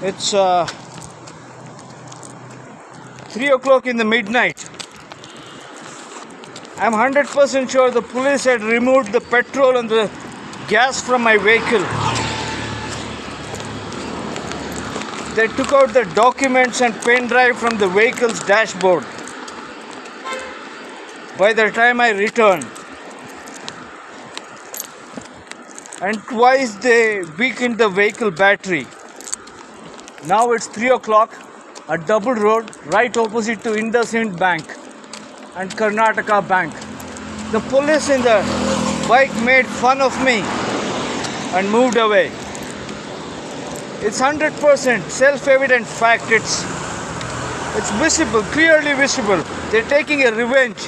It's 3 o'clock in the midnight. I'm 100% sure the police had removed the petrol and the gas from my vehicle. They took out the documents and pen drive from the vehicle's dashboard. By the time I returned, and twice they weakened the vehicle battery. Now it's 3 o'clock, a double road right opposite to IndusInd Bank and Karnataka Bank. The police in the bike made fun of me and moved away. It's 100% self-evident fact. It's visible, clearly visible. They're taking a revenge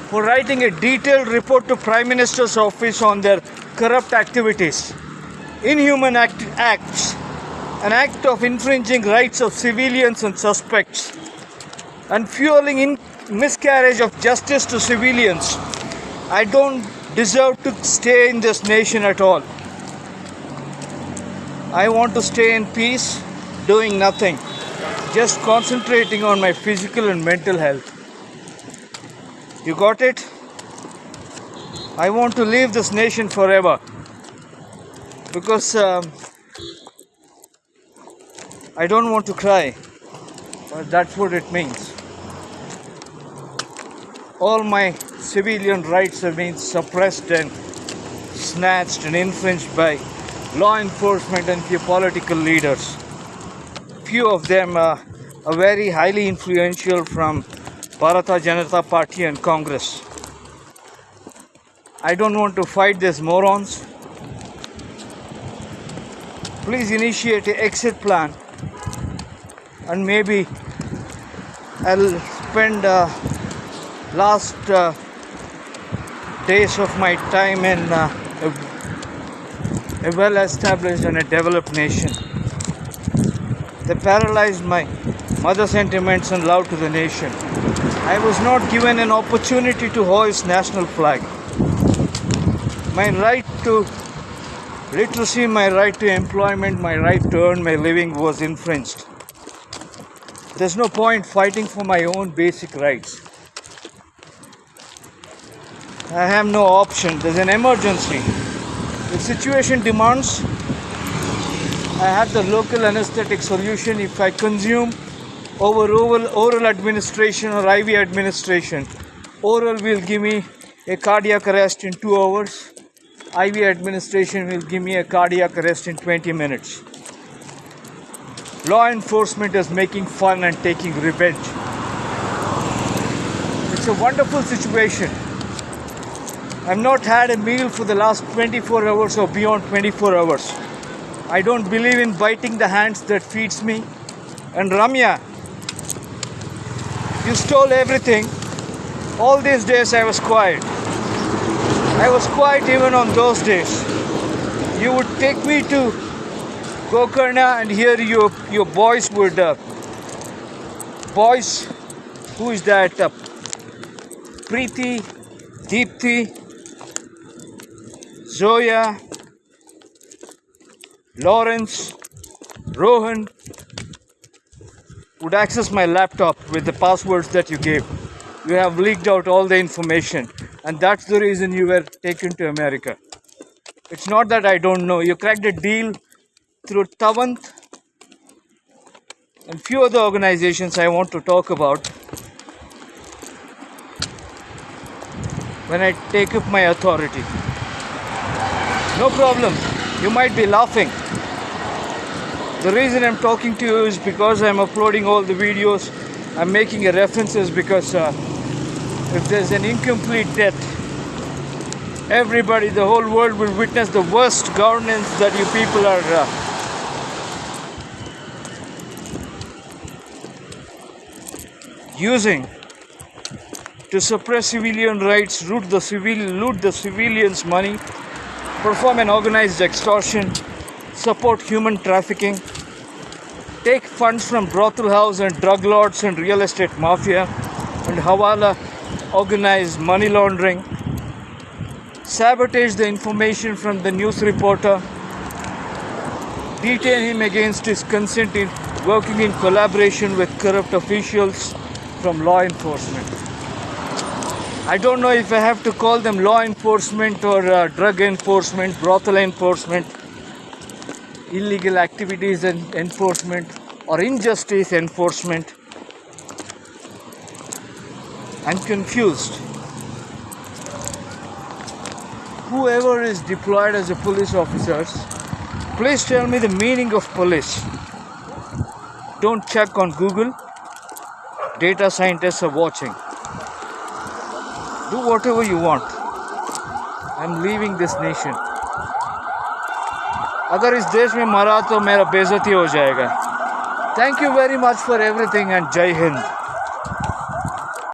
for writing a detailed report to Prime Minister's office on their corrupt activities. Inhuman acts, an act of infringing rights of civilians and suspects, and fueling miscarriage of justice to civilians. I don't deserve to stay in this nation at all. I want to stay in peace, doing nothing, just concentrating on my physical and mental health. You got it? I want to leave this nation forever because I don't want to cry, but that's what it means. All my civilian rights have been suppressed and snatched and infringed by law enforcement and few political leaders. Few of them are very highly influential from Bharatiya Janata Party and Congress. I don't want to fight these morons. Please initiate an exit plan, and maybe I'll spend last days of my time in a well-established and a developed nation. They paralyzed my mother sentiments and love to the nation. I was not given an opportunity to hoist national flag. My right to literacy, my right to employment, my right to earn my living was infringed. There's no point fighting for my own basic rights. I have no option. There's an emergency. The situation demands I have the local anesthetic solution. If I consume oral administration or IV administration, oral will give me a cardiac arrest in 2 hours. IV administration will give me a cardiac arrest in 20 minutes. Law enforcement is making fun and taking revenge. It's a wonderful situation. I've not had a meal for the last 24 hours or beyond 24 hours. I don't believe in biting the hands that feeds me. And Ramya, you stole everything. All these days I was quiet. I was quiet even on those days. You would take me to Gokarna and here your boys would... boys, who is that? Preeti, Deepthi, Zoya, Lawrence, Rohan would access my laptop with the passwords that you gave. You have leaked out all the information, and that's the reason you were taken to America. It's not that I don't know. You cracked a deal through Tavant and few other organizations I want to talk about when I take up my authority. No problem. You might be laughing. The reason I'm talking to you is because I'm uploading all the videos. I'm making a references because if there's an incomplete death, everybody, the whole world will witness the worst governance that you people are using to suppress civilian rights, loot the civilians' money, perform an organized extortion, support human trafficking, take funds from brothel house and drug lords and real estate mafia, and hawala, organized money laundering, sabotage the information from the news reporter, detain him against his consent in working in collaboration with corrupt officials from law enforcement. I don't know if I have to call them law enforcement or drug enforcement, brothel enforcement, illegal activities enforcement, or injustice enforcement. I'm confused. Whoever is deployed as a police officers, please tell me the meaning of police. Don't check on Google. Data scientists are watching. Do whatever you want. I'm leaving this nation. अगर इस देश में मरा तो मेरा बेइज्जती हो जाएगा. Thank you very much for everything and Jai Hind.